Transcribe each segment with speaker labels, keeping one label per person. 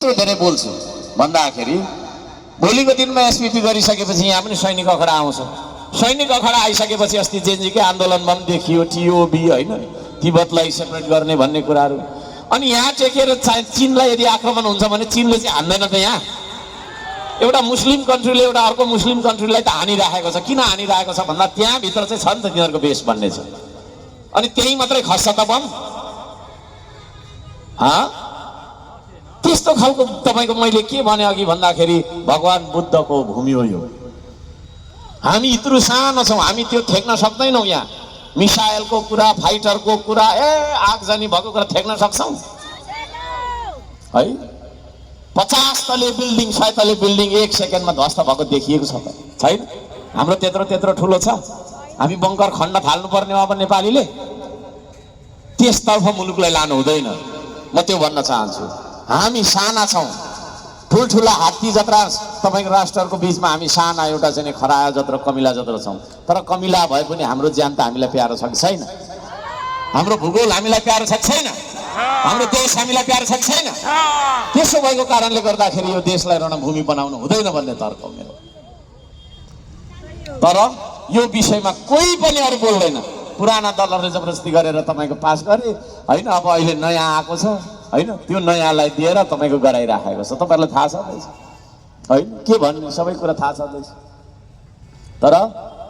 Speaker 1: यत्रो धेरै बोल्छु भन्दाखेरि भोलिको दिनमा एसपीपी गरिसकेपछि यहाँ पनि सैनिक अखडा आउँछ। सैनिक अखडा आइसकेपछि अस्ति जेएनजीकै आन्दोलनमा पनि देखियो टिओबी होइन, तिब्बतलाई सेपरेट गर्ने भन्ने कुराहरू। अनि यहाँ टेकेर चीनलाई यदि आक्रमण हुन्छ भने चीनले चाहिँ हान्दैन त? यहाँ एउटा मुस्लिम कन्ट्रीले एउटा अर्को मुस्लिम कन्ट्रीलाई त हानिराखेको छ। किन हानिराखेको छ भन्दा त्यहाँभित्र चाहिँ छ नि त तिनीहरूको बेस भन्ने छ। अनि त्यही मात्रै खस्छ त बम? त्यस्तो खालको तपाईँको मैले के भने अघि भन्दाखेरि भगवान बुद्धको भूमि हो यो। हामी यत्रो सानो छौँ, हामी त्यो ठेक्न सक्दैनौँ। यहाँ मिसाइलको कुरा, फाइटरको कुरा, आगजनी भएको कुरा ठेक्न सक्छौँ है? 50 तले बिल्डिङ 100 तले बिल्डिङ 1 सेकेन्डमा ध्वस्त भएको देखिएको छ छैन? हाम्रो त्यत्रो ठुलो छ। हामी बङ्कर खण्ड फाल्नु पर्ने हो अब नेपालीले। त्यसतर्फ मुलुकलाई लानु हुँदैन। म त्यो भन्न चाहन्छु। हामी साना छौँ, ठुल्ठुला हात्ती जत्रा तपाईँको राष्ट्रहरूको बिचमा हामी साना एउटा चाहिँ खरायो जत्रो कमिला जत्रो छौँ। तर कमिला भए पनि हाम्रो ज्यान त हामीलाई प्यारो छ कि छैन? हाम्रो भूगोल हामीलाई प्यारो छ कि छैन? हाम्रो देश हामीलाई प्यारो छ कि छैन? त्यसो भएको कारणले गर्दाखेरि यो देशलाई रणभूमि बनाउनु हुँदैन भन्ने तर्क हो मेरो। तर यो विषयमा कोही पनि अरू बोल्दैन। पुराना दलहरूले जबरजस्ती गरेर तपाईँको पास गरे होइन। अब अहिले नयाँ आएको छ होइन, त्यो नयाँलाई दिएर तपाईँको गराइराखेको छ। तपाईँहरूलाई थाहा छँदैछ होइन, के भन्ने सबै कुरा थाहा छँदैछ। तर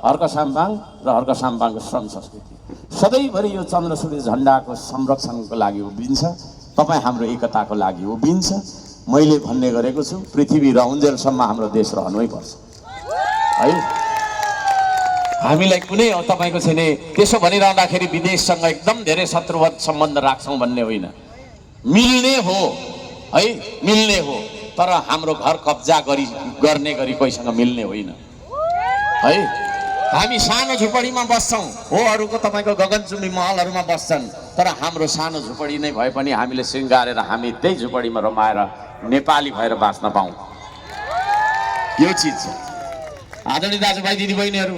Speaker 1: अर्क साम्पाङ र अर्क साम्पाङको श्रम संस्कृति सधैँभरि यो चन्द्र सूर्य झन्डाको संरक्षणको लागि उभिन्छ। तपाईँ हाम्रो एकताको लागि उभिन्छ। मैले भन्ने गरेको छु, पृथ्वी रहन्जेलसम्म हाम्रो देश रहनै पर्छ है। हामीलाई कुनै तपाईँको छैन त्यसो भनिरहँदाखेरि विदेशसँग एकदम धेरै शत्रुवत सम्बन्ध राख्छौँ भन्ने होइन। मिल्ने हो है, मिल्ने हो, तर हाम्रो घर कब्जा गर्ने गरी कोहीसँग मिल्ने होइन है। हामी सानो झुपडीमा बस्छौँ हो, अरूको तपाईँको गगनचुम्बी महलहरूमा बस्छन्, तर हाम्रो सानो झुपडी नै भए पनि हामीले सिँगारेर हामी त्यही झुपडीमा रमाएर नेपाली भएर बाँच्न पाऊँ, यो चिज छ। आदरणीय दाजुभाइ दिदीबहिनीहरू,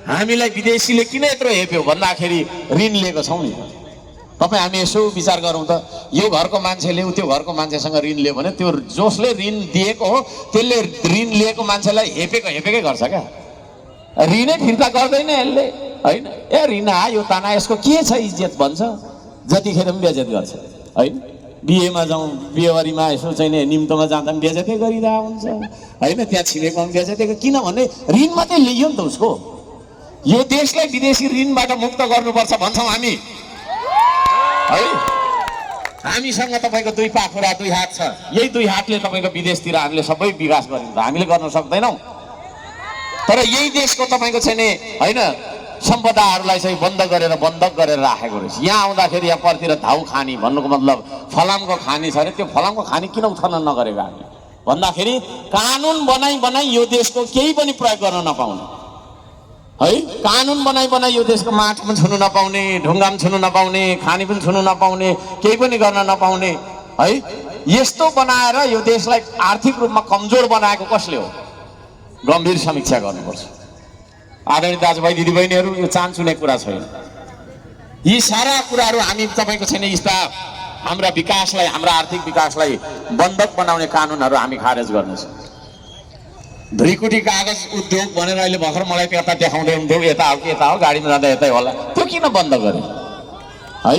Speaker 1: हामीलाई विदेशीले किन यत्रो हेप्यो भन्दाखेरि ऋण लिएको छौँ नि। तपाईँ हामी यसो विचार गरौँ त, यो घरको मान्छेले त्यो घरको मान्छेसँग ऋण लियो भने त्यो जसले ऋण दिएको हो त्यसले ऋण लिएको मान्छेलाई हेपेकै गर्छ क्या? ऋणै फिर्ता गर्दैन यसले होइन। ए ऋण आयो ताना, यसको के छ इज्जत भन्छ, जतिखेर पनि बेइज्जत गर्छ होइन। बिहेमा जाउँ, बिहेबारीमा यसो चाहिँ निम्तोमा जाँदा पनि बेइज्जतै गरिरहेको हुन्छ होइन। त्यहाँ छिमेकमा पनि बेइज्जतै, किनभने ऋण मात्रै लियो नि त उसको। यो देशलाई विदेशी ऋणबाट मुक्त गर्नुपर्छ भन्छौँ हामी है। हामीसँग तपाईँको 2 पाखुरा 2 हात छ। यही 2 हातले तपाईँको विदेशतिर हामीले सबै विकास गरिन्छ, हामीले गर्न सक्दैनौँ। तर यही देशको तपाईँको छैन होइन सम्पदाहरूलाई चाहिँ बन्धक गरेर राखेको रहेछ। यहाँ आउँदाखेरि यहाँ परतिर धाउ खानी भन्नुको मतलब फलामको खानी छ अरे। त्यो फलामको खानी किन उत्खनन नगरेको हामी भन्दाखेरि कानुन बनाई यो देशको केही पनि प्रयोग गर्न नपाउने है। कानुन बनाई यो देशको माटो पनि छुनु नपाउने, ढुङ्गा पनि छुनु नपाउने, खानी पनि छुनु नपाउने, केही पनि गर्न नपाउने है। यस्तो बनाएर यो देशलाई आर्थिक रूपमा कमजोर बनाएको कसले हो? गम्भीर समीक्षा गर्नुपर्छ। आदरणीय दाजुभाइ दिदीबहिनीहरू, यो चान्चुने कुरा छैन। यी सारा कुराहरू हामी तपाईँको छैन यस्ता हाम्रा विकासलाई, हाम्रा आर्थिक विकासलाई बन्धक बनाउने कानुनहरू हामी खारेज गर्नेछौँ। धुइकुटी कागज उद्योग भनेर अहिले भर्खर मलाई त्यता देखाउँदै हुन्थ्यो, यता हो कि यता हो, गाडीमा जाँदा यतै होला। त्यो किन बन्द गर्यो है?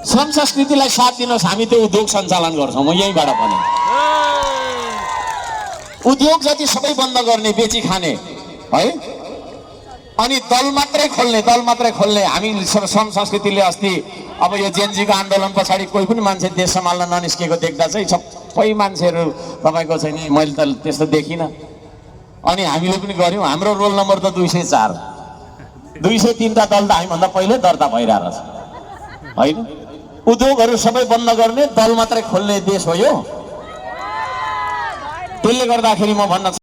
Speaker 1: श्रम संस्कृतिलाई साथ दिनुहोस्, हामी त्यो उद्योग सञ्चालन गर्छौँ। म यहीँबाट भने उद्योग जति सबै बन्द गर्ने, बेची खाने है, अनि दल मात्रै खोल्ने। हामी श्रम संस्कृतिले अस्ति अब यो जेएनजीको आन्दोलन पछाडि कोही पनि मान्छे देश सम्हाल्न ननिस्केको देख्दा चाहिँ सबै मान्छेहरू तपाईँको चाहिँ नि मैले त त्यस्तो देखिनँ। अनि हामीले पनि गऱ्यौँ। हाम्रो रोल नम्बर त 204, 203टा दल त हामीभन्दा पहिल्यै दर्ता भइरहेको छ होइन। उद्योगहरू सबै बन्द गर्ने, दल मात्रै खोल्ने देश हो यो। त्यसले गर्दाखेरि म भन्न